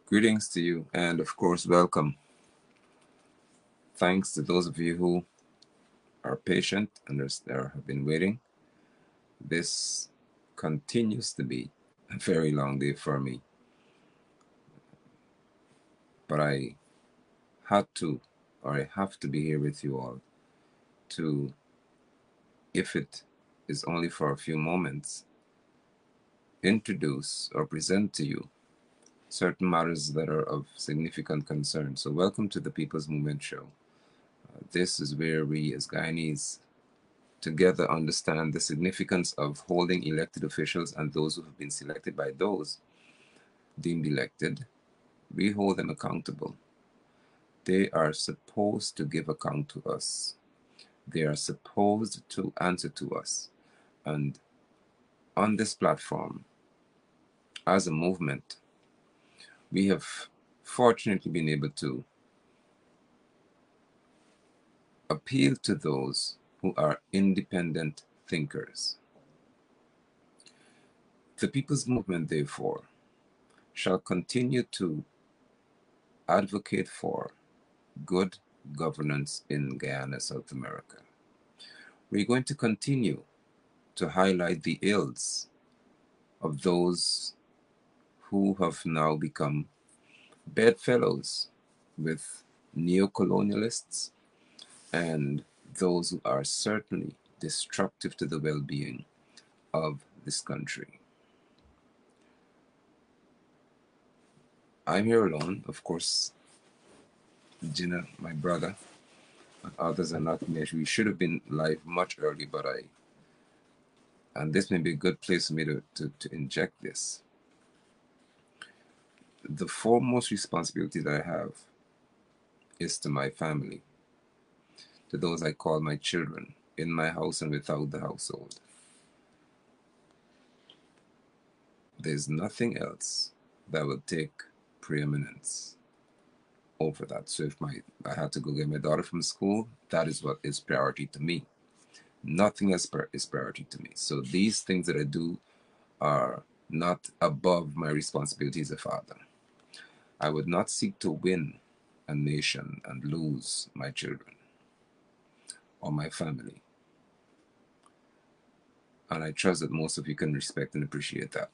Greetings to you, and of course, welcome. Thanks to those of you who are patient and have been waiting. This continues to be a very long day for me, but I had to, or I have to be here with you all to, if it is only for a few moments, introduce or present to you certain matters that are of significant concern. So, welcome to the People's Movement Show. This is where we, as Guyanese, together understand the significance of holding elected officials and those who have been selected by those deemed elected. We hold them accountable. They are supposed to give account to us. They are supposed to answer to us. And on this platform, as a movement, we have fortunately been able to appeal to those who are independent thinkers. The People's Movement, therefore, shall continue to advocate for good governance in Guyana, South America. We're going to continue to highlight the ills of those who have now become bedfellows with neocolonialists and those who are certainly destructive to the well-being of this country. I'm here alone, of course. Gina, my brother, and others are not here. We should have been live much earlier, but and this may be a good place for me to inject this. The foremost responsibility that I have is to my family, to those I call my children, in my house and without the household. There's nothing else that will take preeminence over that. So if I had to go get my daughter from school, that is what is priority to me. Nothing else is priority to me. So these things that I do are not above my responsibility as a father. I would not seek to win a nation and lose my children or my family. And I trust that most of you can respect and appreciate that.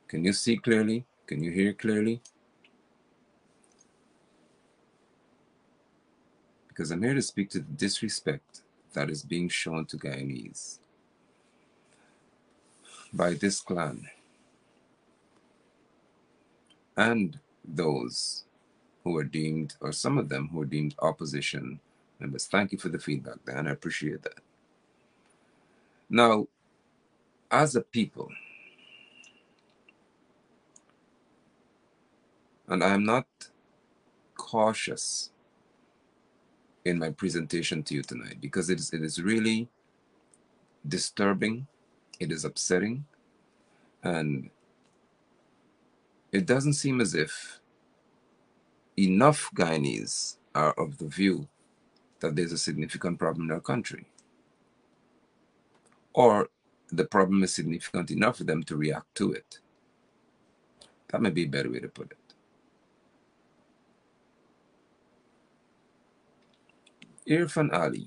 Can you see clearly? Can you hear clearly? Because I'm here to speak to the disrespect that is being shown to Guyanese by this clan and those who are deemed, or some of them who are deemed opposition members. Thank you for the feedback, Dan. I appreciate that. Now, as a people, and I am not cautious in my presentation to you tonight because it is really disturbing, it is upsetting, and it doesn't seem as if enough Guyanese are of the view that there's a significant problem in our country, or the problem is significant enough for them to react to it. That may be a better way to put it. Irfaan Ali,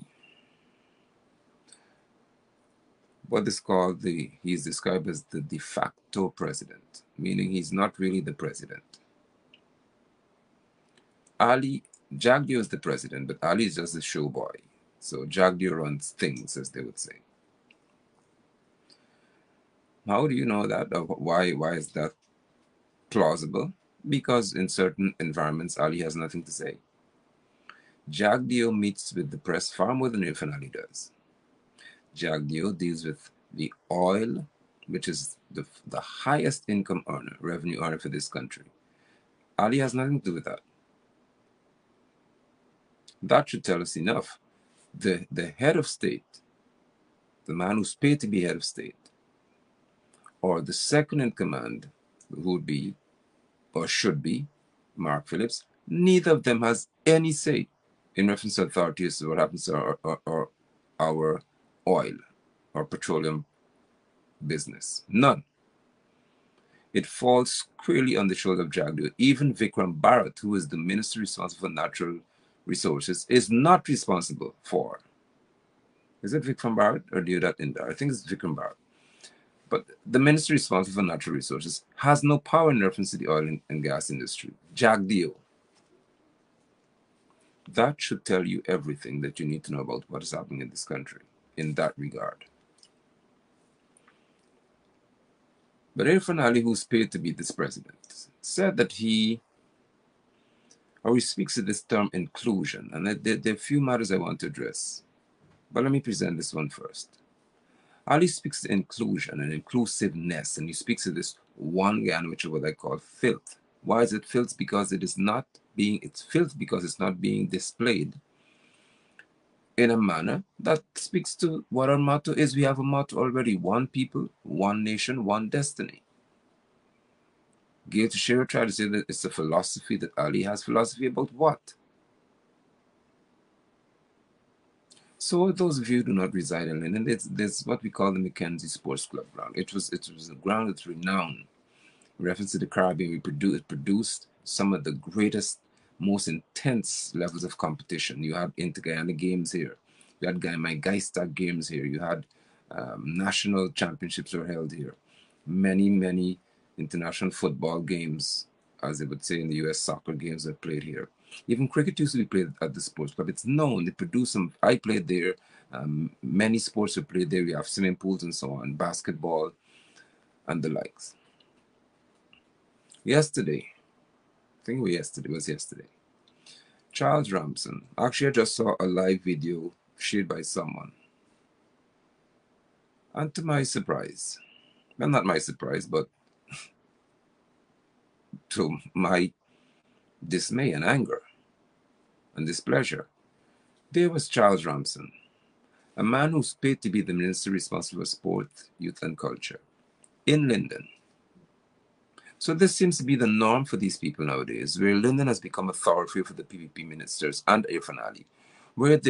what is called he's described as the de facto president, meaning he's not really the president. Jagdeo is the president, but Ali is just a show boy. So Jagdeo runs things, as they would say. How do you know that? Why is that plausible? Because in certain environments, Ali has nothing to say. Jagdeo meets with the press far more than Irfaan Ali does. Jagdeo deals with the oil, which is the highest income earner, revenue earner for this country. Ali has nothing to do with that. That should tell us enough. The head of state, the man who's paid to be head of state, or the second in command, who would be, or should be, Mark Phillips, neither of them has any say in reference to authorities to what happens to our oil or petroleum business. None. It falls squarely on the shoulder of Jagdeo. Even Vikram Bharat, who is the minister responsible for natural resources, is not responsible for. Is it Vikram Bharat or Deodat Indar? I think it's Vikram Bharat. But the minister responsible for natural resources has no power in reference to the oil and gas industry. Jagdeo. That should tell you everything that you need to know about what is happening in this country in that regard. But Irfan Ali, who's paid to be this president, said that he speaks of this term inclusion, and there are a few matters I want to address. But let me present this one first. Ali speaks to inclusion and inclusiveness, and he speaks of this one Guyana, which is what I call filth. Why is it filth? Because it's filth because it's not being displayed in a manner that speaks to what our motto is. We have a motto already: one people, one nation, one destiny. Gail Teixeira tried to say that it's a philosophy that Ali has. Philosophy about what? So those of you who do not reside in London, there's what we call the Mackenzie Sports Club ground. It was a ground that's renowned. In reference to the Caribbean, it produced some of the greatest, most intense levels of competition. You had Inter-Guyana games here. You had Geistag games here. You had national championships were held here. Many, many international football games, as they would say in the US, soccer games are played here. Even cricket used to be played at the sports club. It's known. They produce some. I played there. Many sports are played there. We have swimming pools and so on, basketball, and the likes. Yesterday, I think it was yesterday, Charles Ramson. Actually, I just saw a live video shared by someone. And to my surprise, well, not my surprise, but to my dismay and anger and displeasure, there was Charles Ramson, a man who's paid to be the minister responsible for sport, youth, and culture in Linden. So this seems to be the norm for these people nowadays, where Linden has become a thoroughfare for the PPP ministers and Irfan Ali, where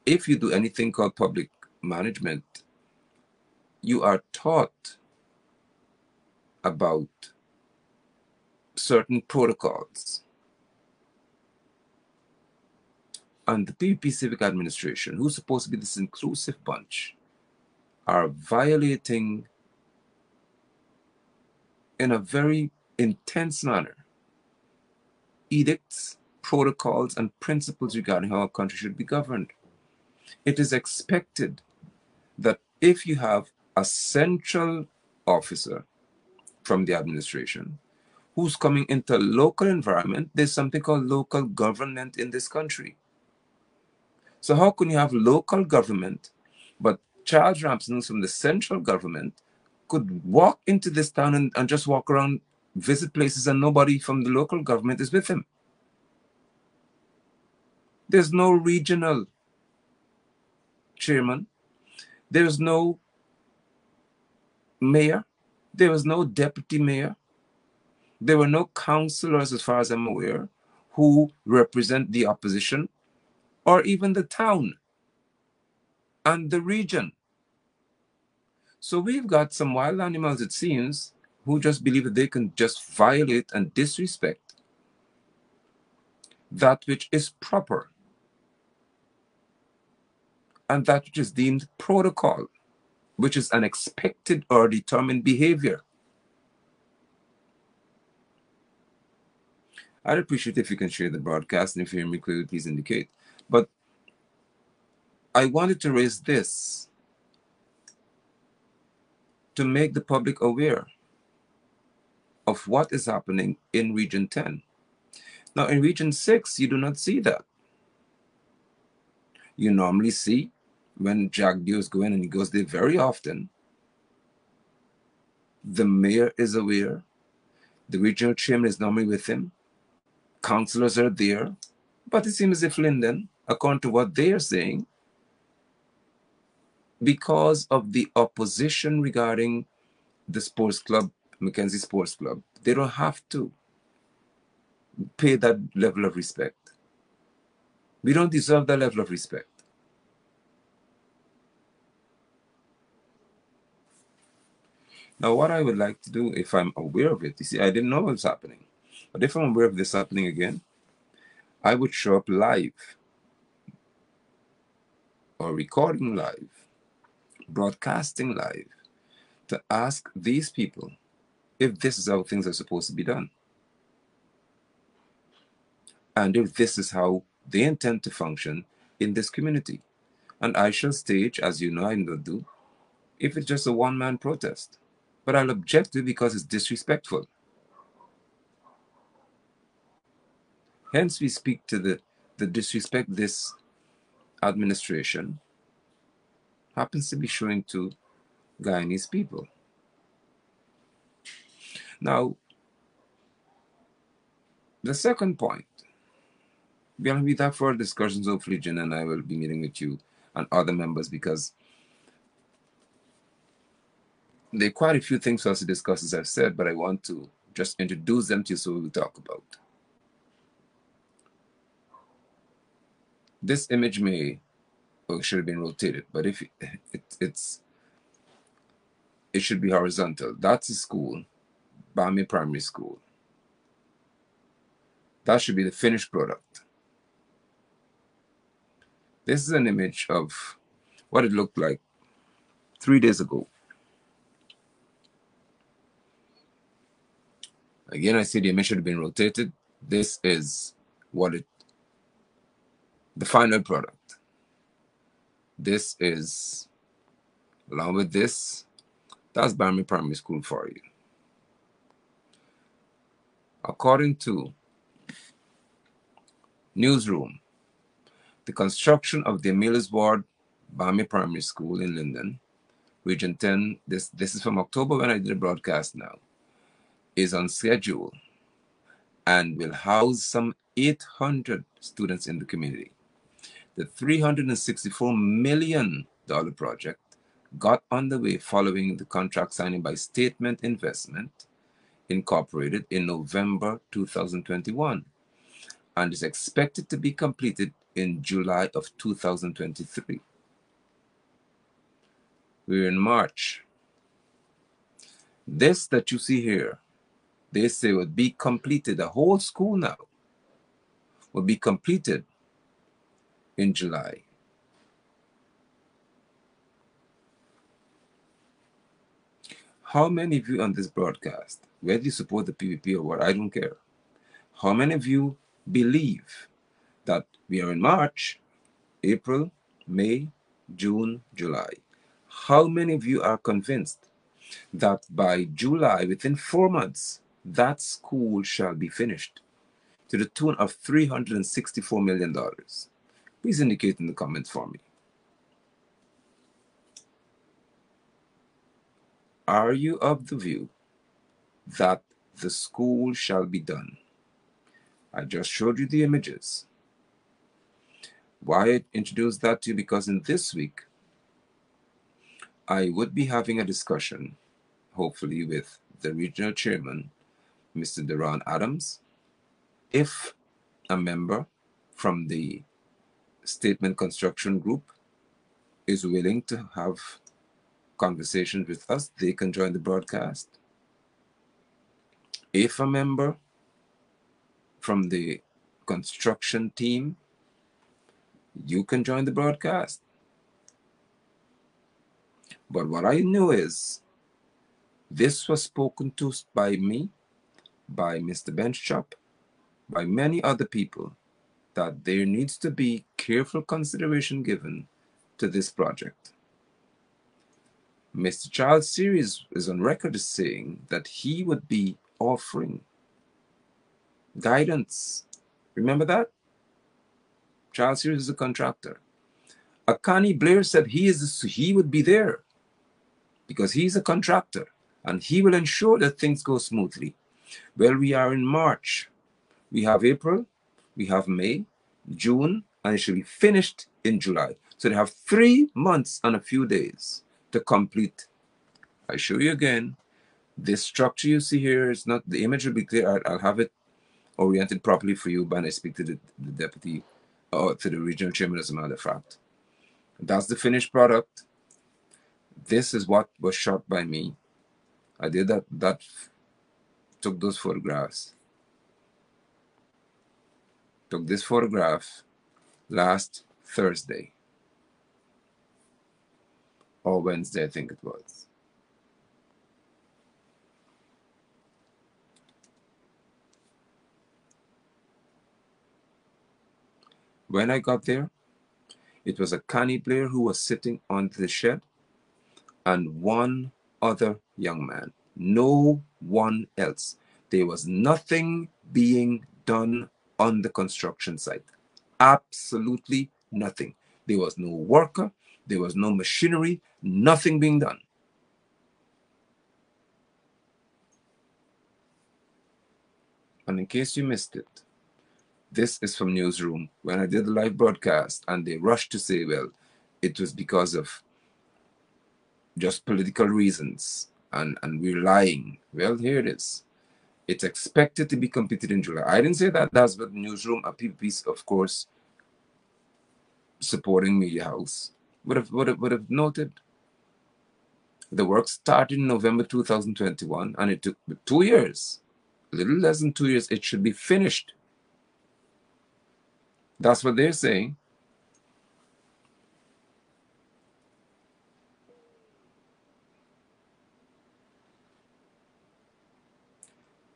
if you do anything called public management, you are taught about certain protocols. And the PPP Civic Administration, who's supposed to be this inclusive bunch, are violating in a very intense manner edicts, protocols, and principles regarding how a country should be governed. It is expected that if you have a central officer from the administration who's coming into a local environment, there's something called local government in this country. So how can you have local government, but Charles Ramson from the central government could walk into this town and just walk around, visit places, and nobody from the local government is with him? There's no regional chairman. There's no mayor. There was no deputy mayor. There were no councillors, as far as I'm aware, who represent the opposition or even the town and the region. So we've got some wild animals, it seems, who just believe that they can just violate and disrespect that which is proper and that which is deemed protocol, which is an expected or determined behavior. I'd appreciate if you can share the broadcast, and if you hear me clearly, please indicate. But I wanted to raise this to make the public aware of what is happening in Region 10. Now, in Region 6, you do not see that. You normally see when Jagdeo is going, and he goes there very often, the mayor is aware, the regional chairman is normally with him, councillors are there, but it seems as if Linden, according to what they are saying, because of the opposition regarding the sports club, Mackenzie Sports Club, they don't have to pay that level of respect. We don't deserve that level of respect. Now, what I would like to do, if I'm aware of it, you see, I didn't know what was happening, but if I'm aware of this happening again, I would show up live or recording live, broadcasting live to ask these people if this is how things are supposed to be done, and if this is how they intend to function in this community. And I shall stage, as you know I will do, if it's just a one-man protest. But I'll object to it because it's disrespectful. Hence, we speak to the disrespect this administration happens to be showing to Guyanese people. Now, the second point, we'll have further discussions. Hopefully, Jen and I will be meeting with you and other members because there are quite a few things for us to discuss, as I've said, but I want to just introduce them to you so we'll talk about. This image may or should have been rotated, but if it should be horizontal. That's a school, Bami Primary School. That should be the finished product. This is an image of what it looked like 3 days ago. Again, I see the image should have been rotated. This is the final product. This is, along with this, that's Bami Primary School for you. According to Newsroom, the construction of the Emilius Ward Bami Primary School in Linden, Region 10, this is from October when I did a broadcast now, is on schedule and will house some 800 students in the community. The $364 million project got underway following the contract signing by Statement Investment Incorporated in November 2021 and is expected to be completed in July of 2023. We're in March. This that you see here, they say would be completed, the whole school now will be completed in July. How many of you on this broadcast, whether you support the PPP or what, I don't care, how many of you believe that we are in March, April, May, June, July? How many of you are convinced that by July, within 4 months, that school shall be finished to the tune of $364 million? Please indicate in the comments for me. Are you of the view that the school shall be done? I just showed you the images. Why I introduced that to you? Because in this week, I would be having a discussion, hopefully with the regional chairman, Mr. Deron Adams, if a member from the Statement Construction Group is willing to have conversations with us, they can join the broadcast. If a member from the construction team, you can join the broadcast. But what I know is this was spoken to by me, by Mr. Benchchop, by many other people, that there needs to be careful consideration given to this project. Mr. Charles Series is on record as saying that he would be offering guidance. Remember that? Charles Series is a contractor. Akani Blair said he would be there because he's a contractor and he will ensure that things go smoothly. Well, we are in March. We have April, we have May, June, and it should be finished in July. So they have 3 months and a few days to complete. I show you again. This structure you see here is not, the image will be clear. I'll have it oriented properly for you when I speak to the deputy or to the regional chairman, as a matter of fact. That's the finished product. This is what was shot by me. I did took those photographs. Took this photograph last Thursday or Wednesday, I think it was. When I got there, it was a Connie player who was sitting on the shed and one other young man. No one else. There was nothing being done on the construction site. Absolutely nothing. There was no worker. There was no machinery. Nothing being done. And in case you missed it, this is from Newsroom. When I did the live broadcast and they rushed to say, well, it was because of just political reasons and we're lying. Well, here it is. It's expected to be completed in July. I didn't say that. That's what the Newsroom, a PPP, of course, supporting Media House, would have noted. The work started in November 2021 and it took 2 years. A little less than 2 years, it should be finished. That's what they're saying.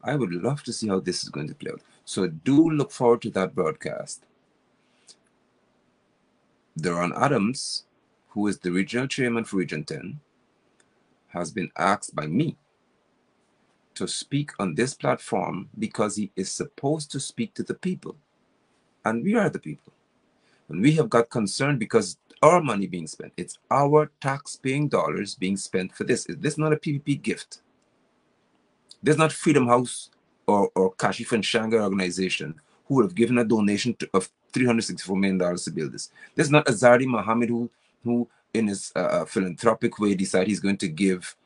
I would love to see how this is going to play out. So do look forward to that broadcast. Duran Adams, who is the regional chairman for Region 10, has been asked by me to speak on this platform because he is supposed to speak to the people. And we are the people. And we have got concerned because our money being spent. It's our tax-paying dollars being spent for this. Is this not a PPP gift? There's not Freedom House or Kashif and Shanghai organization who would have given a donation of $364 million to build this. There's not Azadi Mohammed who in his philanthropic way decided he's going to give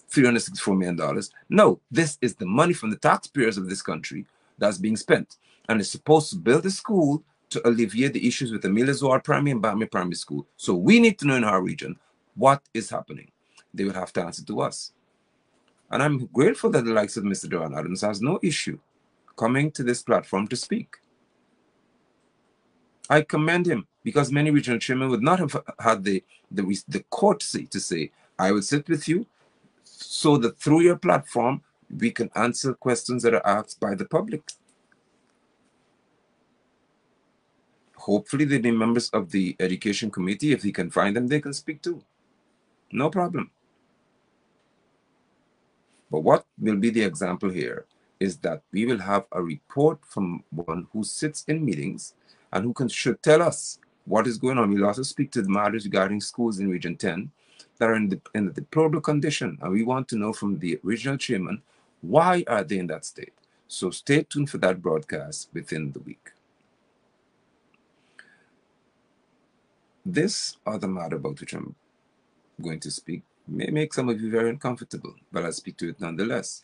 $364 million. No, this is the money from the taxpayers of this country that's being spent. And it's supposed to build a school to alleviate the issues with Amelia Zohar Primary and Batman Primary School. So we need to know in our region what is happening. They will have to answer to us. And I'm grateful that the likes of Mr. Duran Adams has no issue coming to this platform to speak. I commend him because many regional chairmen would not have had the courtesy to say, I will sit with you so that through your platform, we can answer questions that are asked by the public. Hopefully they'll be members of the education committee. If he can find them, they can speak too. No problem. But what will be the example here is that we will have a report from one who sits in meetings and who should tell us what is going on. We'll also speak to the matters regarding schools in Region 10 that are in a deplorable condition. And we want to know from the regional chairman, why are they in that state? So stay tuned for that broadcast within the week. This other matter about which I'm going to speak may make some of you very uncomfortable, but I'll speak to it nonetheless.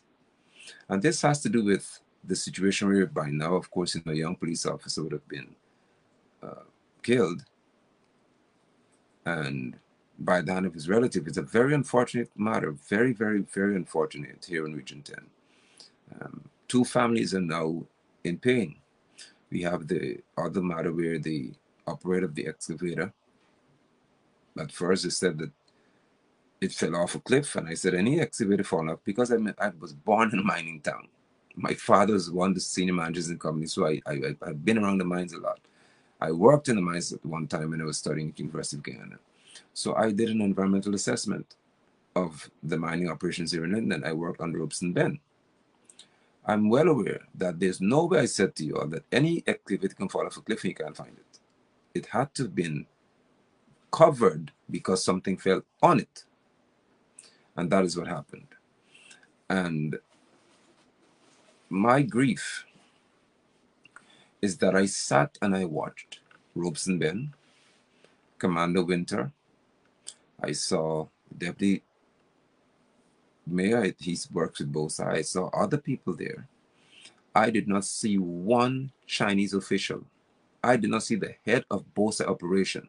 And this has to do with the situation where by now, of course, a young police officer would have been killed, and by the hand of his relative. It's a very unfortunate matter, very, very, very unfortunate here in Region 10. Two families are now in pain. We have the other matter where the operator of the excavator, at first they said that it fell off a cliff, and I said, any excavator fall off, because I was born in a mining town. My father was one of the senior managers in the company, so I've been around the mines a lot. I worked in the mines at one time when I was studying at University of Guyana. So I did an environmental assessment of the mining operations here in London. I worked on Robeson Bend. I'm well aware that there's no way, I said to you all, that any excavator can fall off a cliff and you can't find it. It had to have been covered because something fell on it. And that is what happened. And my grief is that I sat and I watched Robeson Bend, Commander Winter. I saw Deputy Mayor, he's worked with both sides. I saw other people there. I did not see one Chinese official. I did not see the head of BOSA operation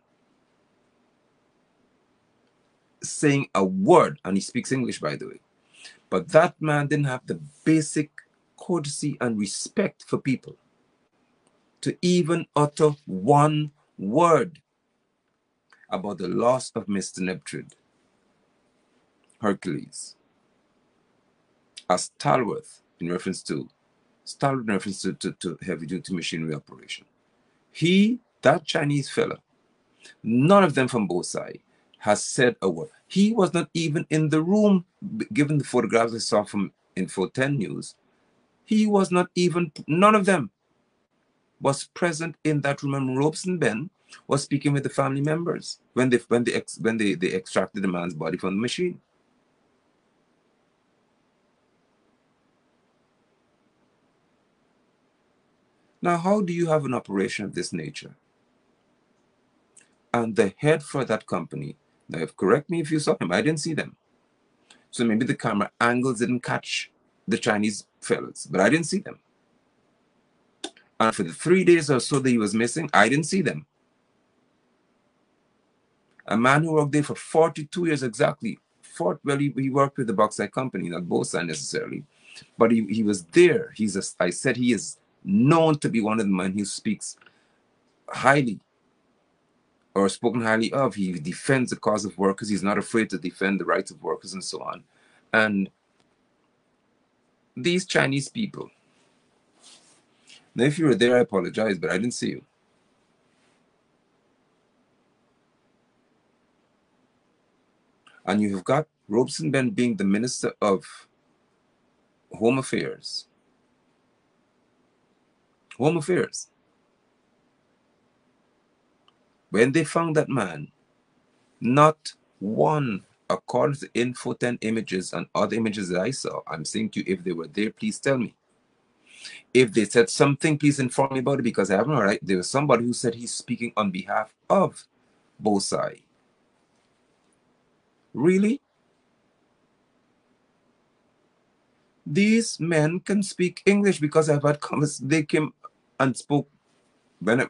saying a word, and he speaks English, by the way, But that man didn't have the basic courtesy and respect for people to even utter one word about the loss of Mr. Neptune, Hercules, as stalwart in reference to heavy duty machinery operation. That Chinese fella, none of them from both sides has said a word. He was not even in the room, given the photographs I saw from Info 10 News. He was not even, none of them was present in that room. And Robeson Ben was speaking with the family members when they extracted the man's body from the machine. Now, how do you have an operation of this nature? And the head for that company, now correct me if you saw him, I didn't see them. So maybe the camera angles didn't catch the Chinese fellas, but I didn't see them. And for the 3 days or so that he was missing, I didn't see them. A man who worked there for 42 years exactly. He worked with the bauxite company, not Bosa necessarily, but he was there. I said he is known to be one of the men who speaks highly or spoken highly of. He defends the cause of workers. He's not afraid to defend the rights of workers and so on. And these Chinese people, now if you were there, I apologize, but I didn't see you. And you have got Robeson Ben being the Minister of Home Affairs. Home Affairs. When they found that man, not one, according to Info 10 images and other images that I saw, I'm saying to you, if they were there, please tell me. If they said something, please inform me about it, because I haven't heard. Right? There was somebody who said he's speaking on behalf of Bosai. Really? These men can speak English, because I've had conversations. They came and spoke right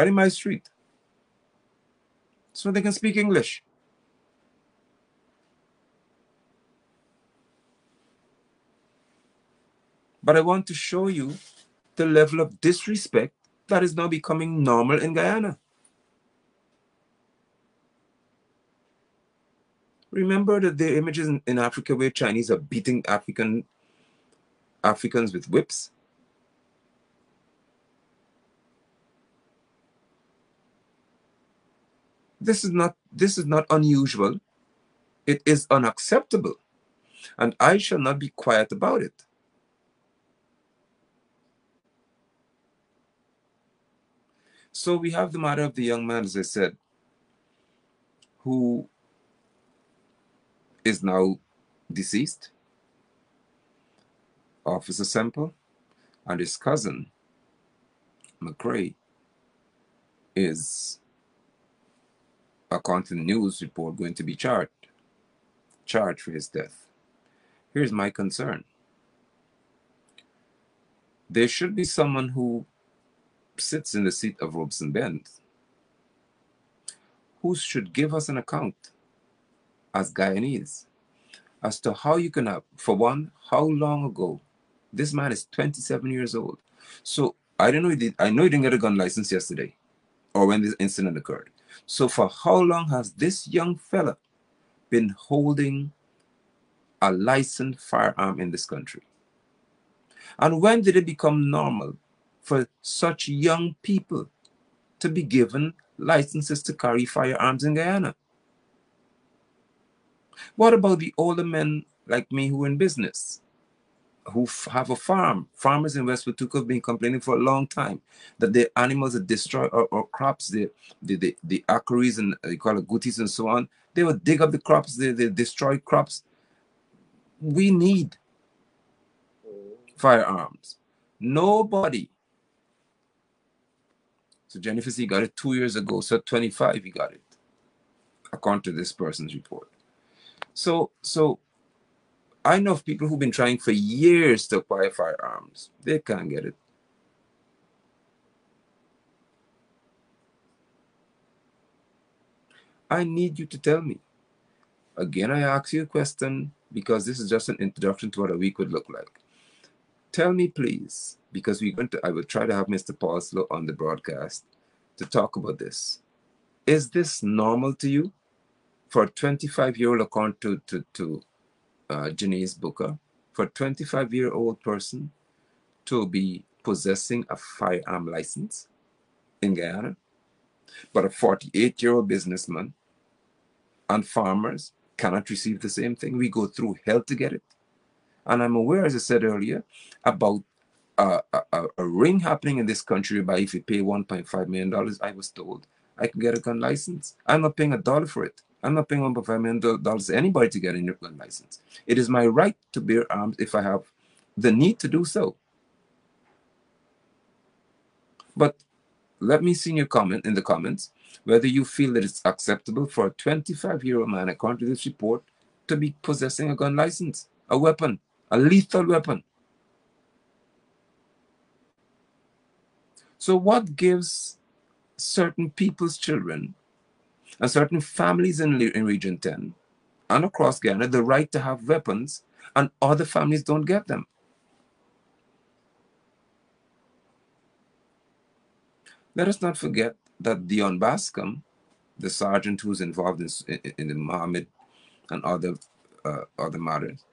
in my street. So they can speak English. But I want to show you the level of disrespect that is now becoming normal in Guyana. Remember that there are images in Africa where Chinese are beating Africans with whips? This is not unusual. It is unacceptable. And I shall not be quiet about it. So we have the matter of the young man, as I said, who is now deceased, Officer Semple, and his cousin, McCrae, is, according to the news report, going to be charged for his death. Here's my concern. There should be someone who sits in the seat of Robeson Ben who should give us an account as Guyanese as to how you can have, for one, how long ago. This man is 27 years old. So I don't know I know he didn't get a gun license yesterday or when this incident occurred. So for how long has this young fella been holding a licensed firearm in this country? And when did it become normal for such young people to be given licenses to carry firearms in Guyana? What about the older men like me who are in business, who have a farm? Farmers in West Watuka have been complaining for a long time that their animals are destroyed, or crops, the ackeries and you call it gutis and so on. They will dig up the crops, they destroy crops. We need firearms. Nobody. So Jennifer C got it 2 years ago. So 25 he got it, according to this person's report. So I know of people who've been trying for years to acquire firearms. They can't get it. I need you to tell me. Again, I ask you a question because this is just an introduction to what a week would look like. Tell me, please, because I will try to have Mr. Paulslow on the broadcast to talk about this. Is this normal to you? For a 25-year-old, according to Janice Booker, for a 25-year-old person to be possessing a firearm license in Guyana, but a 48-year-old businessman and farmers cannot receive the same thing. We go through hell to get it. And I'm aware, as I said earlier, about a ring happening in this country by if you pay $1.5 million, I was told I can get a gun license. I'm not paying $1 for it. I'm not paying $1.5 million to anybody to get a gun license. It is my right to bear arms if I have the need to do so. But let me see in your comment, in the comments, whether you feel that it's acceptable for a 25-year-old man, according to this report, to be possessing a gun license, a weapon, a lethal weapon. So what gives certain people's children and certain families in Region 10 and across Guyana the right to have weapons, and other families don't get them? Let us not forget that Dion Bascom, the sergeant who's involved in the Mohammed and other matters,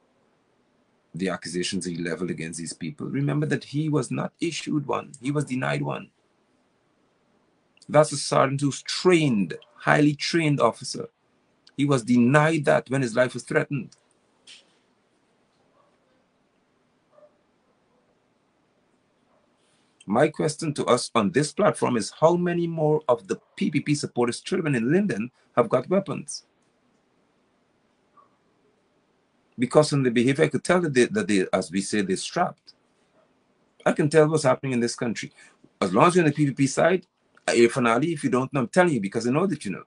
the accusations he leveled against these people, remember that he was not issued one. He was denied one. That's a sergeant who's trained, highly trained officer. He was denied that when his life was threatened. My question to us on this platform is, how many more of the PPP supporters' children in Linden have got weapons? Because in the behavior, I could tell that they, as we say, they're strapped. I can tell what's happening in this country. As long as you're on the PPP side, finally, if you don't know, I'm telling you because I know that you know.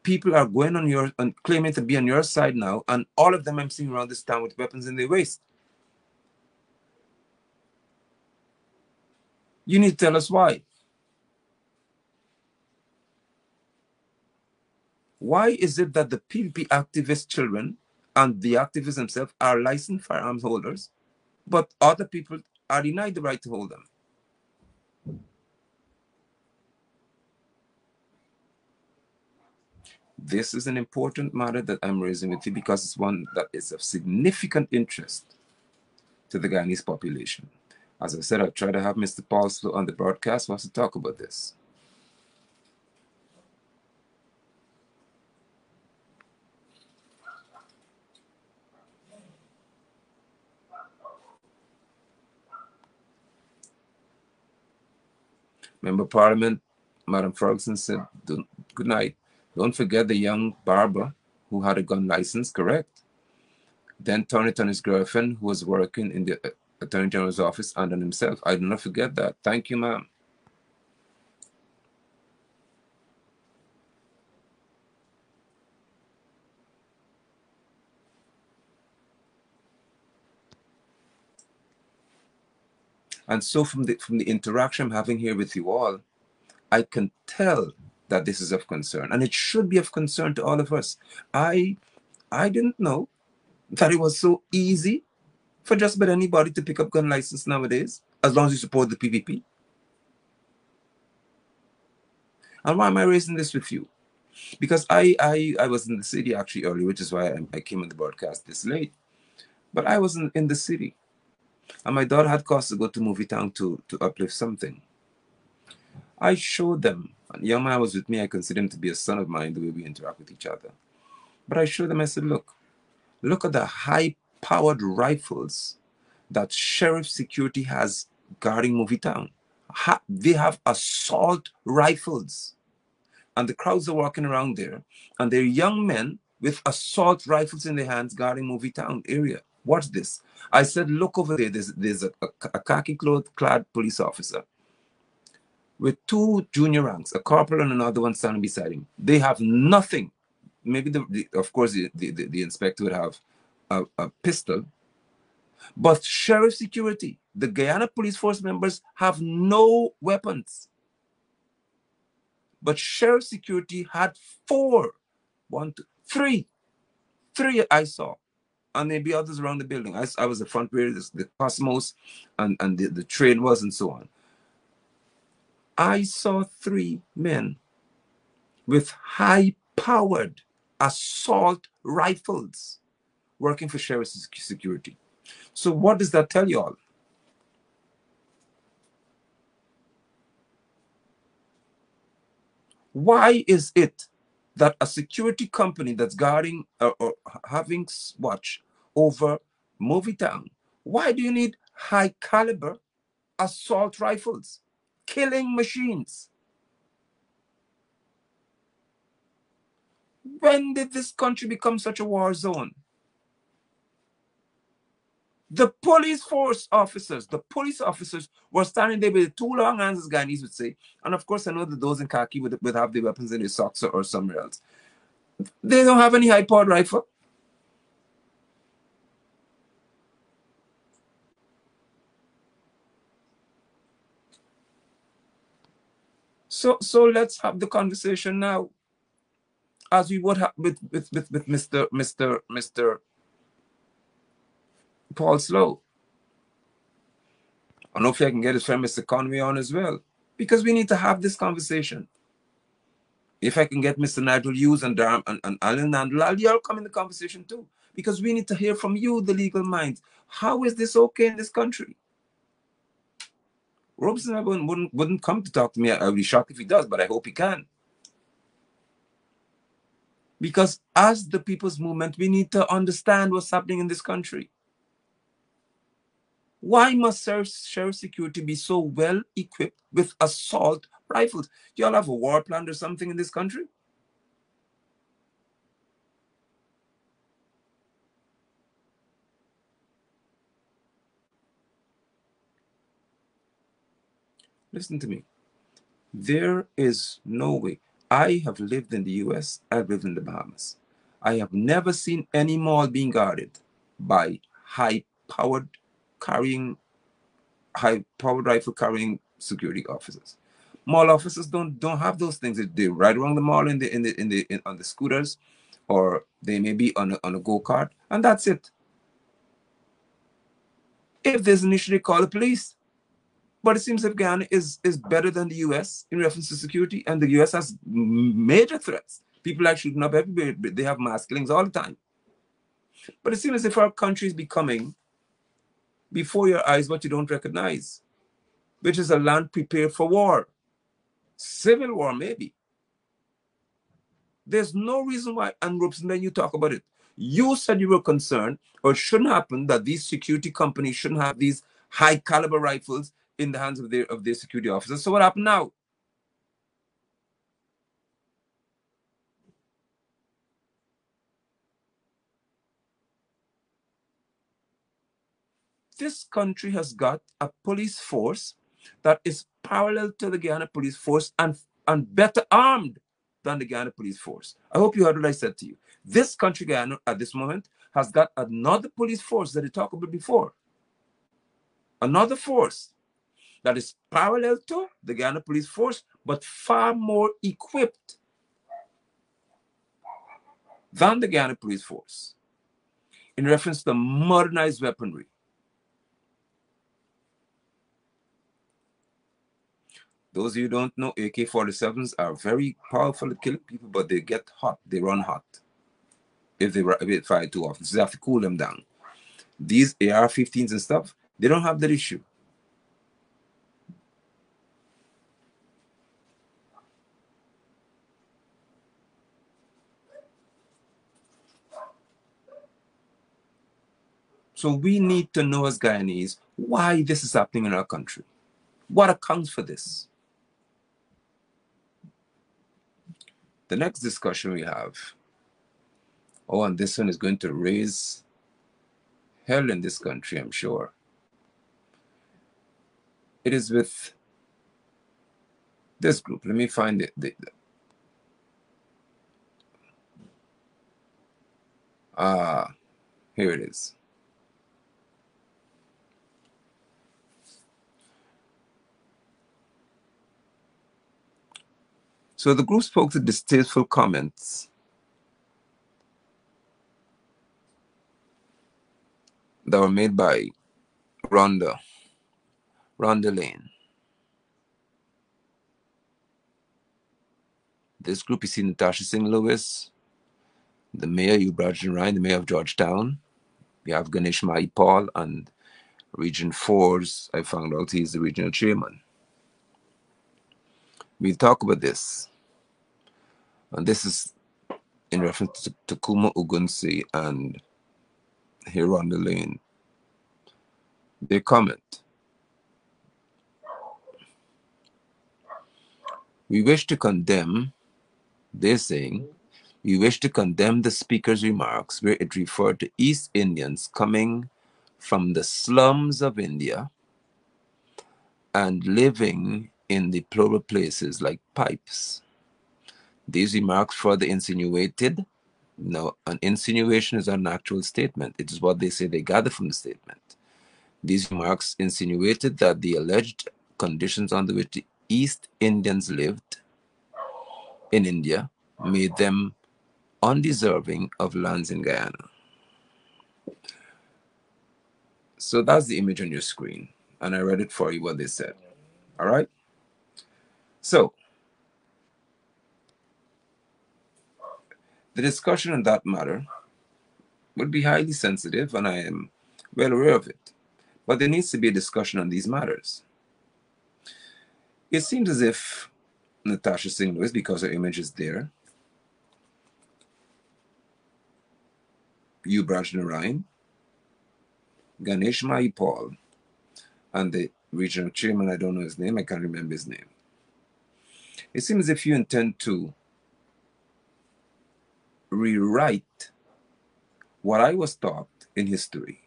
People are going on your and claiming to be on your side now, and all of them I'm seeing around this town with weapons in their waist. You need to tell us why. Why is it that the PPP activist children and the activists themselves are licensed firearms holders, but other people are denied the right to hold them? This is an important matter that I'm raising with you because it's one that is of significant interest to the Guyanese population. As I said, I'll try to have Mr. Paulslow on the broadcast for us to talk about this. Member of Parliament, Madam Ferguson said, good night. Don't forget the young barber who had a gun license, correct? Then turned it on his girlfriend who was working in the Attorney General's office and on himself. I do not forget that. Thank you, ma'am. And so from the interaction I'm having here with you all, I can tell that this is of concern, and it should be of concern to all of us. I didn't know that it was so easy for just about anybody to pick up gun license nowadays, as long as you support the PPP. And why am I raising this with you? Because I was in the city actually earlier, which is why I came on the broadcast this late. But I was in the city, and my daughter had caused to go to Movie Town to uplift something. I showed them, and the young man was with me, I consider him to be a son of mine, the way we interact with each other. But I showed them, I said, look at the high-powered rifles that Sheriff Security has guarding Movie Town. They have assault rifles. And the crowds are walking around there, and they're young men with assault rifles in their hands guarding Movie Town area. Watch this. I said, look over there. There's a khaki-clad police officer with two junior ranks, a corporal and another one standing beside him. They have nothing. Maybe, of course, the inspector would have a pistol. But Sheriff Security, the Guyana Police Force members have no weapons. But Sheriff Security had four Three I saw, and maybe others around the building. I was the front where the Cosmos and the train was, and so on. I saw 3 men with high-powered assault rifles working for Sheriff Security. So what does that tell you all? Why is it that a security company that's guarding or having watch over Movietown, why do you need high caliber assault rifles, killing machines? When did this country become such a war zone? The police officers were standing there with 2 long hands, as Guyanese would say. And of course, I know that those in khaki would have the weapons in their socks or somewhere else. They don't have any high-powered rifle. So let's have the conversation now, as we would have with Mr. Paul Slow. I don't know if I can get his friend Mr. Conway on as well, because we need to have this conversation. If I can get Mr. Nigel Hughes and Alan Nandlal, you'll come in the conversation too, because we need to hear from you, the legal minds. How is this okay in this country? Robeson wouldn't come to talk to me. I'd be shocked if he does, but I hope he can. Because as the people's movement, we need to understand what's happening in this country. Why must Sheriff Security be so well equipped with assault rifles? Do y'all have a war plan or something in this country? Listen to me. There is no way. I have lived in the US, I've lived in the Bahamas. I have never seen any mall being guarded by high-powered rifle carrying security officers. Mall officers don't have those things. They ride around the mall on the scooters, or they may be on a go-kart, and that's it. If there's an issue, they call the police. But it seems that Guyana is better than the US in reference to security, and the US has major threats. People are shooting up everywhere. They have mass killings all the time. But it seems as if our country is becoming, before your eyes, what you don't recognize, which is a land prepared for war. Civil war, maybe. There's no reason why, and Robeson, then you talk about it. You said you were concerned, or it shouldn't happen, that these security companies shouldn't have these high caliber rifles in the hands of their security officers. So what happened now? This country has got a police force that is parallel to the Guyana police force and better armed than the Guyana police force. I hope you heard what I said to you. This country, Guyana, at this moment, has got another police force that I talked about before. Another force that is parallel to the Guyana police force, but far more equipped than the Guyana police force in reference to modernized weaponry. Those of you who don't know, AK-47s are very powerful at killing people, but they get hot. They run hot if they fire too often. So you have to cool them down. These AR-15s and stuff, they don't have that issue. So we need to know as Guyanese why this is happening in our country. What accounts for this? The next discussion we have, and this one is going to raise hell in this country, I'm sure. It is with this group. Let me find it. Here it is. So the group spoke to distasteful comments that were made by Rhonda Lane. This group, you see Natasha Singh Lewis, the mayor, Hugh Bradley Ryan, the mayor of Georgetown. We have Ganesh Mahipal, and Region 4's, I found out he's the regional chairman. We'll talk about this. And this is in reference to Kuma Ugunsi and Rhonda Lane. They comment. We wish to condemn, they're saying, we wish to condemn the speaker's remarks where it referred to East Indians coming from the slums of India and living in the plural places like pipes. These remarks further insinuated, no, an insinuation is an actual statement. It is what they say they gather from the statement. These remarks insinuated that the alleged conditions under which the East Indians lived in India made them undeserving of lands in Guyana. So that's the image on your screen. And I read it for you what they said. All right? So the discussion on that matter would be highly sensitive, and I am well aware of it. But there needs to be a discussion on these matters. It seems as if Natasha Singh Lewis, because her image is there, Hugh Bradley Ryan, Ganesh Mahipal, and the regional chairman, I don't know his name, I can't remember his name. It seems as if you intend to rewrite what I was taught in history.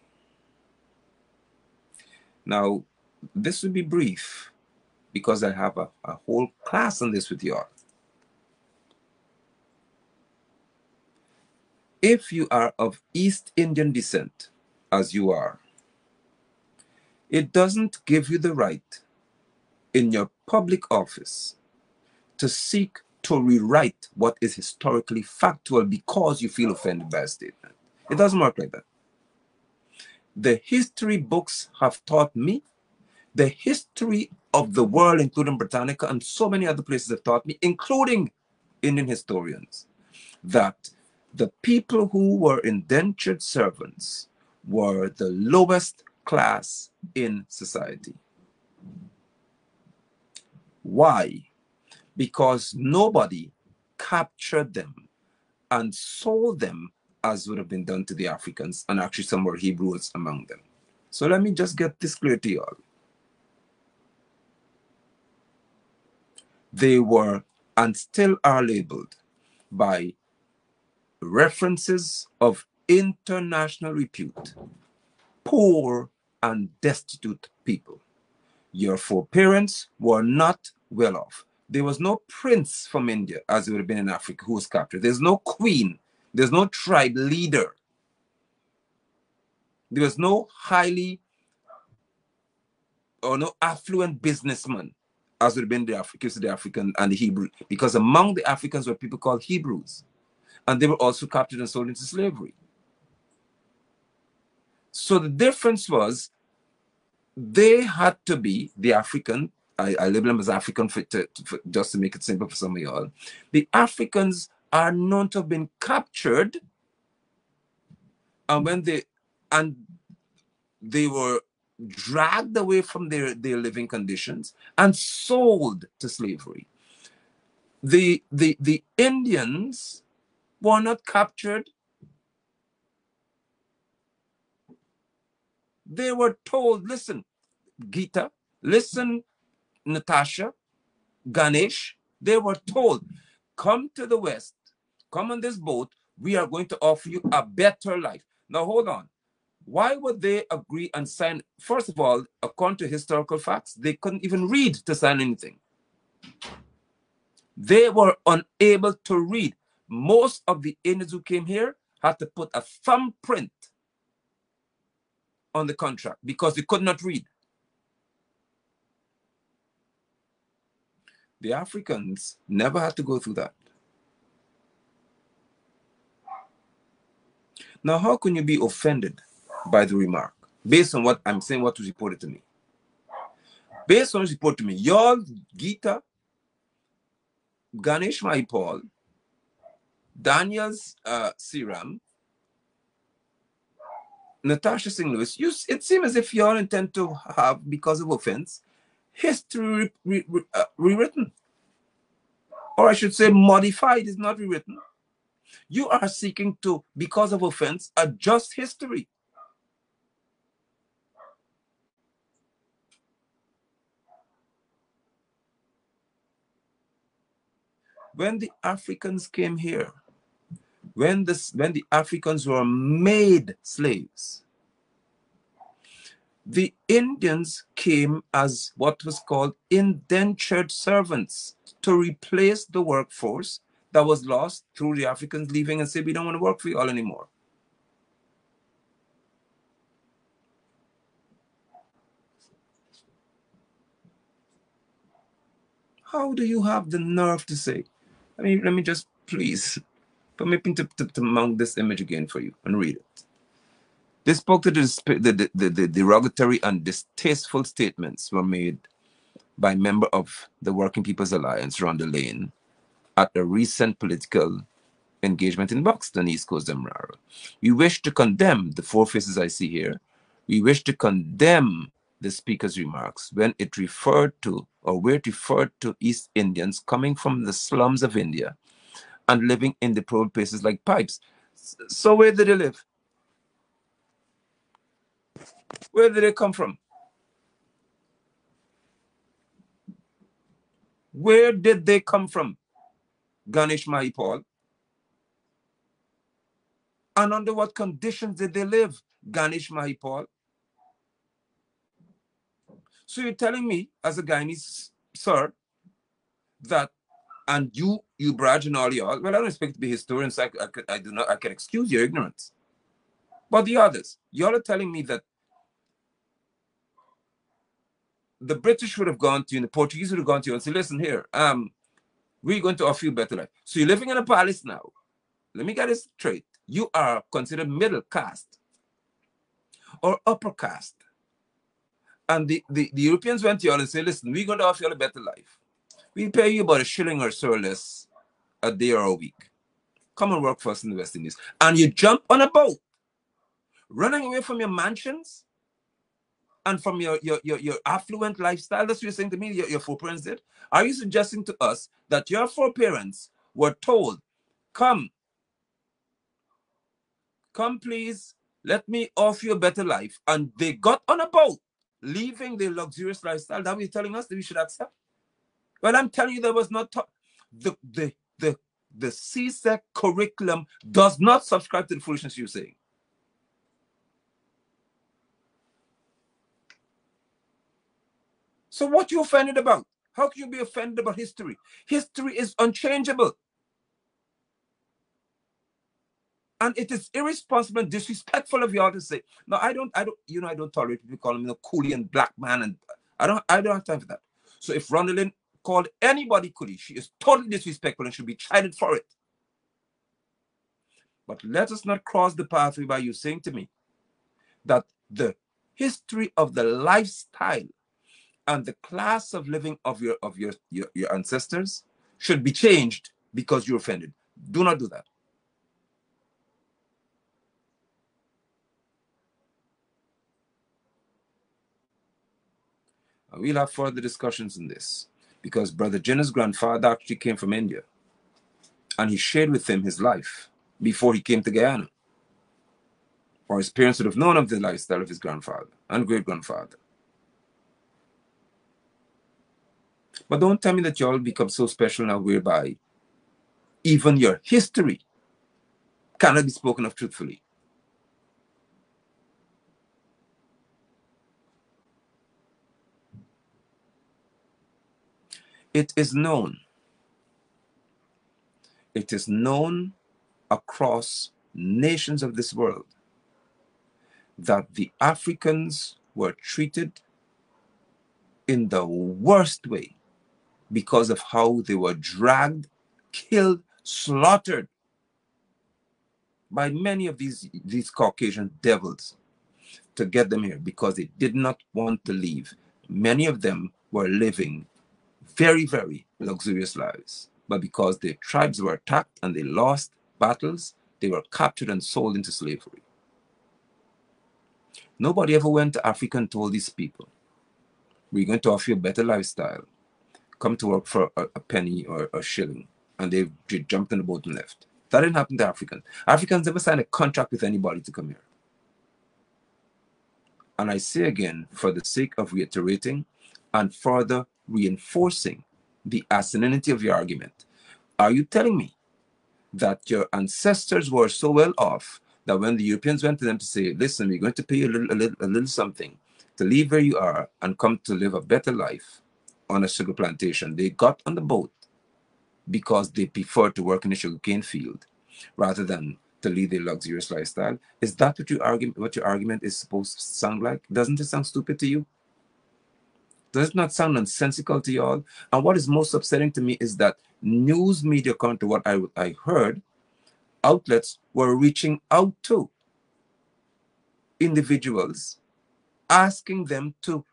Now, this will be brief because I have a whole class on this with y'all. If you are of East Indian descent, as you are, it doesn't give you the right in your public office to seek to rewrite what is historically factual because you feel offended by a statement. It doesn't work like that. The history books have taught me, the history of the world, including Britannica and so many other places have taught me, including Indian historians, that the people who were indentured servants were the lowest class in society. Why? Because nobody captured them and sold them as would have been done to the Africans, and actually some were Hebrews among them. So let me just get this clear to you all. They were and still are labeled by references of international repute, poor and destitute people. Your foreparents were not well off. There was no prince from India, as it would have been in Africa, who was captured. There's no queen. There's no tribe leader. There was no highly or no affluent businessman, as would have been the African and the Hebrew, because among the Africans were people called Hebrews, and they were also captured and sold into slavery. So the difference was they had to be the African, I label them as African just to make it simple for some of y'all. The Africans are known to have been captured, and when they were dragged away from their living conditions and sold to slavery. The Indians were not captured. They were told, listen, Gita, listen, Natasha, Ganesh, they were told, come to the West, come on this boat, we are going to offer you a better life. Now, hold on. Why would they agree and sign? First of all, according to historical facts, they couldn't even read to sign anything. They were unable to read. Most of the Indians who came here had to put a thumbprint on the contract because they could not read. The Africans never had to go through that. Now, how can you be offended by the remark, based on what I'm saying, what was reported to me. Based on what was reported to me, y'all, Gita, Ganesh Mahipal, Daniel's Seram, Natasha Singh Lewis, it seems as if y'all intend to have, because of offense, history rewritten. Or I should say modified, is not rewritten. You are seeking to, because of offense, adjust history. When the Africans came here, when the Africans were made slaves, the Indians came as what was called indentured servants to replace the workforce that was lost through the Africans leaving and say, we don't want to work for you all anymore. How do you have the nerve to say, let me just please permit me to mount this image again for you and read it. They spoke to the derogatory and distasteful statements were made by a member of the Working People's Alliance, Rhonda Lane, at a recent political engagement in Buxton, East Coast, Demerara. We wish to condemn the four faces I see here. We wish to condemn the speaker's remarks when it referred to, or where it referred to, East Indians coming from the slums of India and living in deprived places like Pipes. So where did they live? Where did they come from? Where did they come from, Ganesh Mahipal? And under what conditions did they live, Ganesh Mahipal? So you're telling me, as a Guyanese, sir, that, and you Braj and all y'all, well, I don't expect to be historians, I can excuse your ignorance. But the others, y'all are telling me that the British would have gone to you, and the Portuguese would have gone to you and said, listen here, we're going to offer you a better life. So you're living in a palace now. Let me get this straight. You are considered middle caste or upper caste. And the Europeans went to y'all and said, listen, we're going to offer you a better life. We pay you about a shilling or so less a day or a week. Come and work for us in the West Indies. And you jump on a boat, running away from your mansions and from your affluent lifestyle. That's what you're saying to me, your foreparents did. Are you suggesting to us that your foreparents were told, come please, let me offer you a better life, and they got on a boat, leaving their luxurious lifestyle? That you're telling us that we should accept? Well, I'm telling you, there was not the CSEC curriculum does not subscribe to the foolishness you're saying. So what you offended about? How can you be offended about history? History is unchangeable. And it is irresponsible and disrespectful of y'all to say, no, I don't tolerate people calling me a coolie and black man, and I don't have time for that. So if Rhonda Lane called anybody coolie, she is totally disrespectful and should be chided for it. But let us not cross the pathway by you saying to me that the history of the lifestyle and the class of living of your ancestors should be changed because you're offended. Do not do that. We'll have further discussions in this, because Brother Jinnah's grandfather actually came from India, and he shared with him his life before he came to Guyana. Or his parents would have known of the lifestyle of his grandfather and great-grandfather. But don't tell me that y'all become so special now whereby even your history cannot be spoken of truthfully. It is known across nations of this world that the Africans were treated in the worst way because of how they were dragged, killed, slaughtered by many of these Caucasian devils to get them here because they did not want to leave. Many of them were living very, very luxurious lives. But because their tribes were attacked and they lost battles, they were captured and sold into slavery. Nobody ever went to Africa and told these people, we're going to offer you a better lifestyle. Come to work for a penny or a shilling. And they jumped in the boat and left. That didn't happen to Africans. Africans never signed a contract with anybody to come here. And I say again, for the sake of reiterating and further reinforcing the asininity of your argument, are you telling me that your ancestors were so well off that when the Europeans went to them to say, listen, we're going to pay you a little something to leave where you are and come to live a better life on a sugar plantation, they got on the boat because they preferred to work in a sugarcane field rather than to lead their luxurious lifestyle? Is that what your argument is supposed to sound like? Doesn't it sound stupid to you? Does it not sound nonsensical to you all? And what is most upsetting to me is that news media, according to what I heard, outlets were reaching out to individuals, asking them to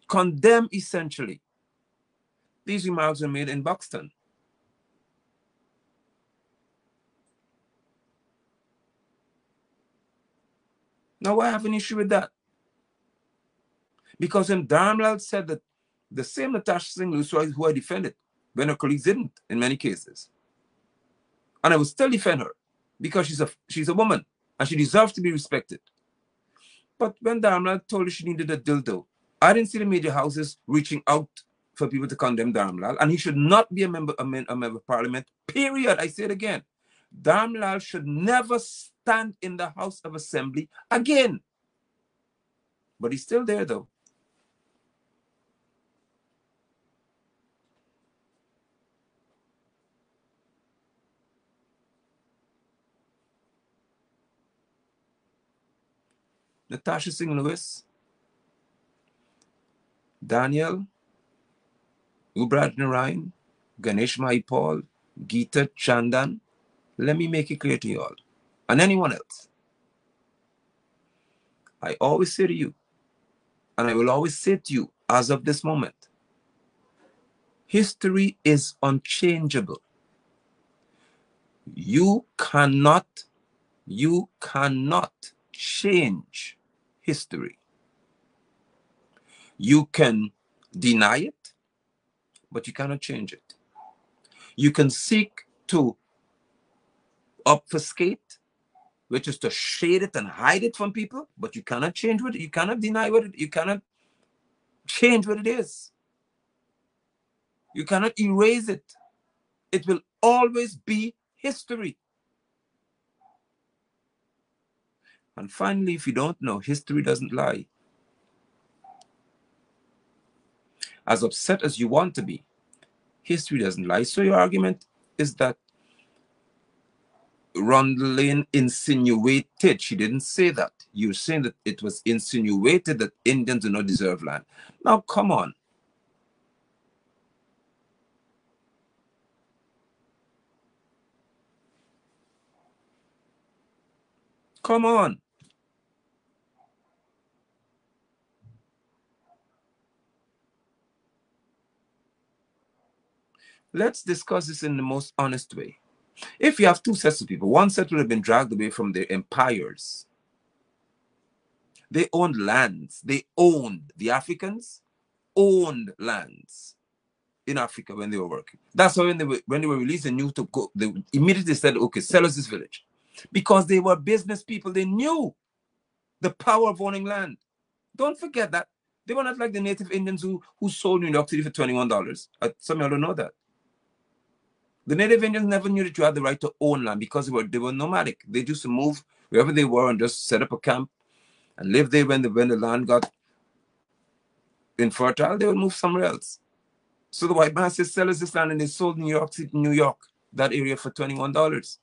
condemn essentially. These remarks were made in Buxton. Now, why have an issue with that? Because when Dharmlal said that the same Natasha Singh who I defended, when her colleagues didn't in many cases, and I will still defend her because she's a woman and she deserves to be respected. But when Dharmlal told her she needed a dildo, I didn't see the media houses reaching out for people to condemn Dharmlal, and he should not be a member of parliament, period. I say it again. Dharmlal should never stand in the House of Assembly again. But he's still there, though. Natasha Singh Lewis, Daniel, Ubrad Narayan, Ganesh Mahipal, Geeta Chandan, let me make it clear to you all, and anyone else. I always say to you, and I will always say to you as of this moment, history is unchangeable. You cannot change history. You can deny it, but you cannot change it. You can seek to obfuscate, which is to shade it and hide it from people, but you cannot change what you cannot deny you cannot change what it is. You cannot erase it. It will always be history. And finally, if you don't know, history doesn't lie. As upset as you want to be, history doesn't lie. So your argument is that Rhonda Lane insinuated, she didn't say that. You're saying that it was insinuated that Indians do not deserve land. Now, come on. Come on. Let's discuss this in the most honest way. If you have two sets of people, one set would have been dragged away from their empires. They owned lands. The Africans owned lands in Africa when they were working. That's why when they were releasing news to go, they immediately said, okay, sell us this village. Because they were business people. They knew the power of owning land. Don't forget that. They were not like the native Indians who sold New York City for $21. Some of y'all don't know that. The native Indians never knew that you had the right to own land because they were nomadic. They used to move wherever they were and just set up a camp and live there. When the land got infertile, they would move somewhere else. So the white man says, sell us this land, and they sold New York City, New York, that area for $21.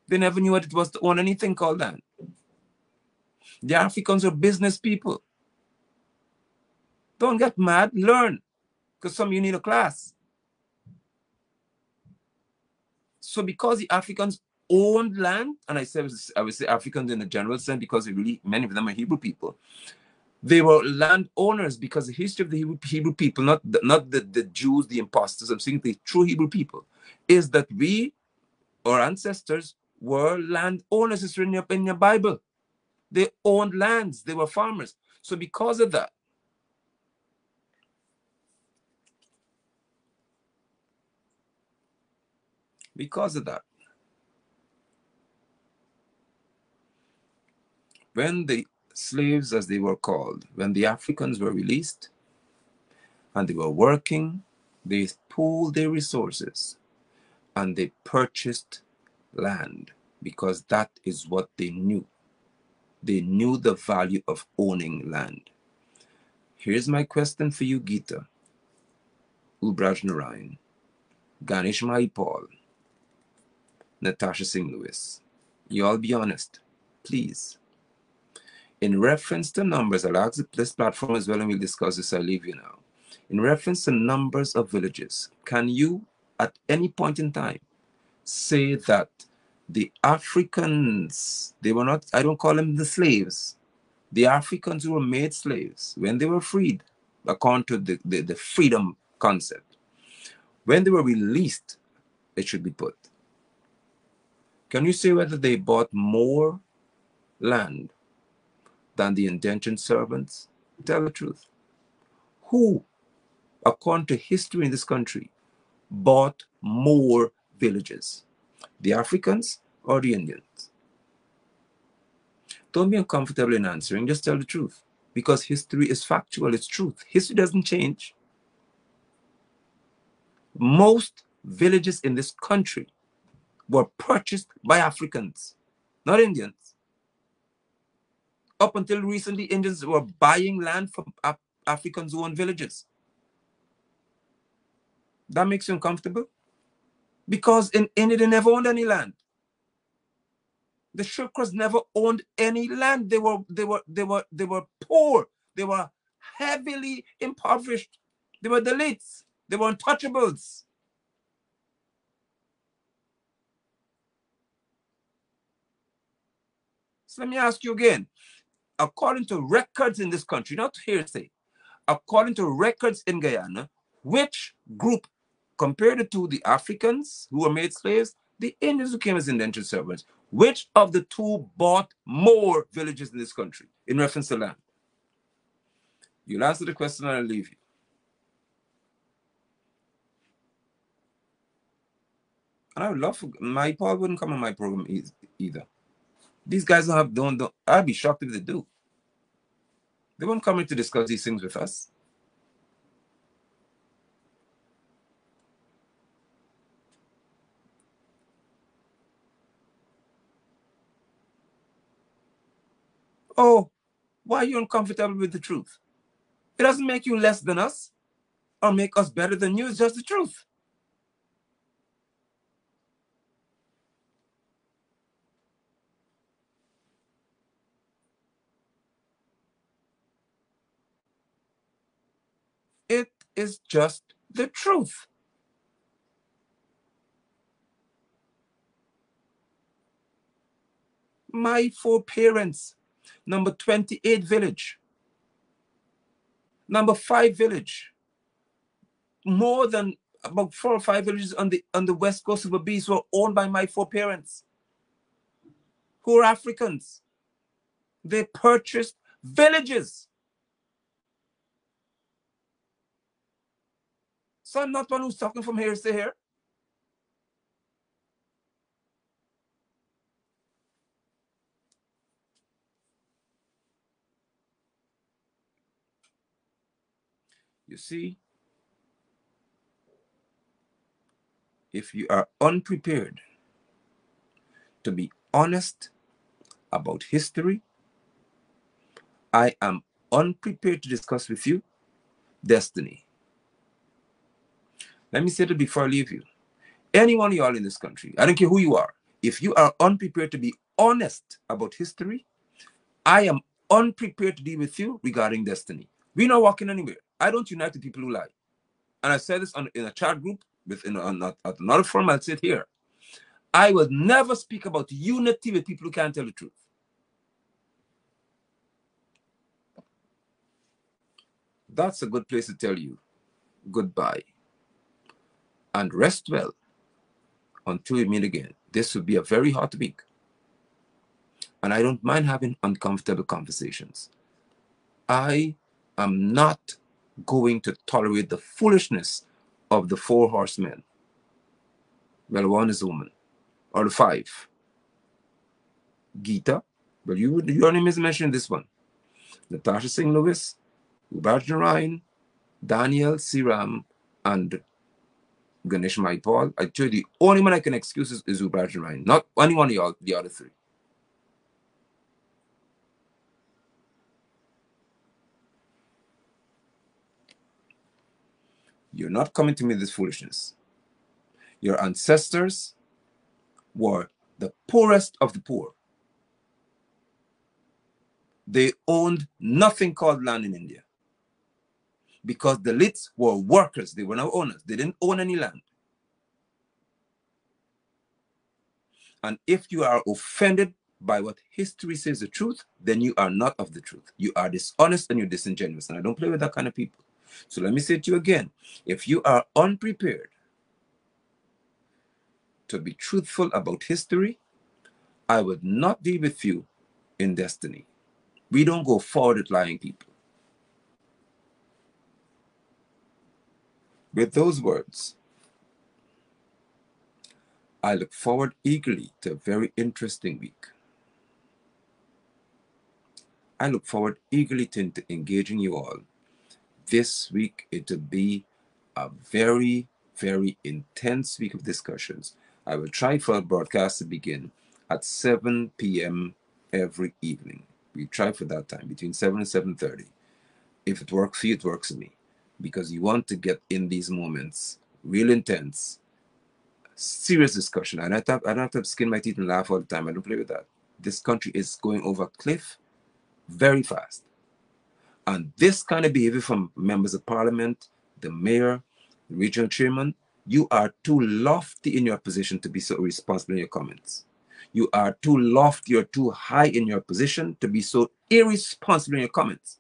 They never knew what it was to own anything called land. The Africans were business people. Don't get mad, learn, because some of you need a class. So because the Africans owned land, and I would say Africans in a general sense, because really many of them are Hebrew people. They were landowners because the history of the Hebrew people, not the Jews, the imposters, I'm saying the true Hebrew people, is that our ancestors, were landowners. It's written up in your Bible. They owned lands. They were farmers. So because of that, when the slaves, as they were called, when the Africans were released and they were working, they pooled their resources and they purchased land, because that is what they knew. They knew the value of owning land. Here's my question for you, Gita, Ulbraj Narayan, Ganesh Maipal, Natasha Singh Lewis. You all be honest, please. In reference to numbers, I'll ask this platform as well, and we'll discuss this. I'll leave you now. In reference to numbers of villages, can you, at any point in time, say that the Africans, they were not, I don't call them the slaves, the Africans who were made slaves, when they were freed, according to the freedom concept, when they were released, it should be put. Can you say whether they bought more land than the indentured servants? Tell the truth. Who, according to history in this country, bought more villages? The Africans or the Indians? Don't be uncomfortable in answering, just tell the truth. Because history is factual, it's truth. History doesn't change. Most villages in this country were purchased by Africans, not Indians. Up until recently, Indians were buying land from Africans who owned villages. That makes you uncomfortable? Because in India, they never owned any land. The Shukras never owned any land. They were poor. They were heavily impoverished. They were Dalits. They were untouchables. So let me ask you again. According to records in this country, not hearsay, according to records in Guyana, which group, compared to the Africans who were made slaves, the Indians who came as indentured servants, which of the two bought more villages in this country in reference to land? You'll answer the question and I'll leave you. And I would love for my Paul wouldn't come on my program either. These guys don't. I'd be shocked if they do. They won't come in to discuss these things with us. Oh, why are you uncomfortable with the truth? It doesn't make you less than us or make us better than you. It's just the truth. It is just the truth. My foreparents, number 28 village, number 5 village, more than about 4 or 5 villages on the west coast of Belize were owned by my foreparents, who are Africans. They purchased villages. So I'm not one who's talking from here to here. You see, if you are unprepared to be honest about history, I am unprepared to discuss with you destiny. Let me say that before I leave you. Any one of y'all in this country, I don't care who you are, if you are unprepared to be honest about history, I am unprepared to deal with you regarding destiny. We're not walking anywhere. I don't unite with people who lie. And I said this in a chat group, at another forum, I'll say it here. I will never speak about unity with people who can't tell the truth. That's a good place to tell you goodbye. And rest well until we meet again. This will be a very hot week. And I don't mind having uncomfortable conversations. I am not going to tolerate the foolishness of the 4 horsemen. Well, one is woman. Or the 5. Gita. Well, your name is mentioned in this one. Natasha Singh Lewis, Ubaj Narayan, Daniel Siram, and Ganesh Maipal. I tell you, the only one I can excuse is Ubaj Narayan, not any one of the other 3. You're not coming to me with this foolishness. Your ancestors were the poorest of the poor. They owned nothing called land in India because the Dalits were workers. They were not owners. They didn't own any land. And if you are offended by what history says the truth, then you are not of the truth. You are dishonest and you're disingenuous. And I don't play with that kind of people. So let me say to you again, if you are unprepared to be truthful about history, I would not deal with you in destiny. We don't go forward with lying people. With those words, I look forward eagerly to a very interesting week. I look forward eagerly to engaging you all. This week, it will be a very, very intense week of discussions. I will try for our broadcast to begin at 7 p.m. every evening. We try for that time, between 7 and 7:30. If it works for you, it works for me. Because you want to get in these moments, real intense, serious discussion. I don't have to skin my teeth and laugh all the time. I don't play with that. This country is going over a cliff very fast. And this kind of behavior from members of parliament, the mayor, the regional chairman, you are too lofty in your position to be so irresponsible in your comments. You are too lofty or too high in your position to be so irresponsible in your comments.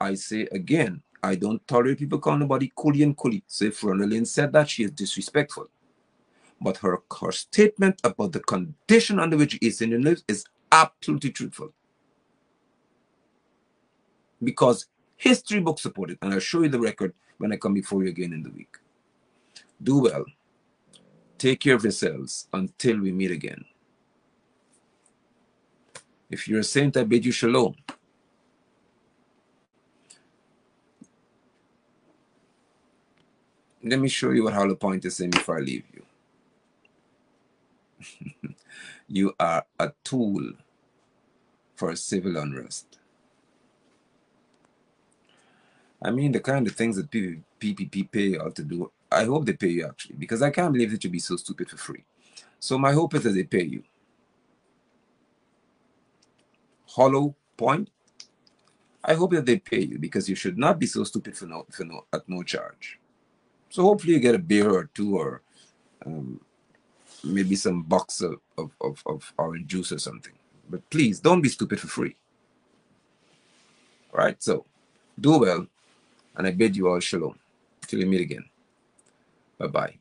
I say again, I don't tolerate people calling nobody coolie and coolie. So if Ronaldin said that, she is disrespectful. But her statement about the condition under which East Indian lives is absolutely truthful. Because history books support it, and I'll show you the record when I come before you again in the week. Do well. Take care of yourselves until we meet again. If you're a saint, I bid you shalom. Let me show you what Hollow Point is saying before I leave you. You are a tool for civil unrest. I mean, the kind of things that PPP pay you all to do, I hope they pay you actually, because I can't believe that you'd be so stupid for free. So my hope is that they pay you. Hollow Point, I hope that they pay you because you should not be so stupid at no charge. So hopefully you get a beer or two or maybe some box of orange juice or something. But please don't be stupid for free. All right, so do well, and I bid you all shalom. Till we meet again. Bye-bye.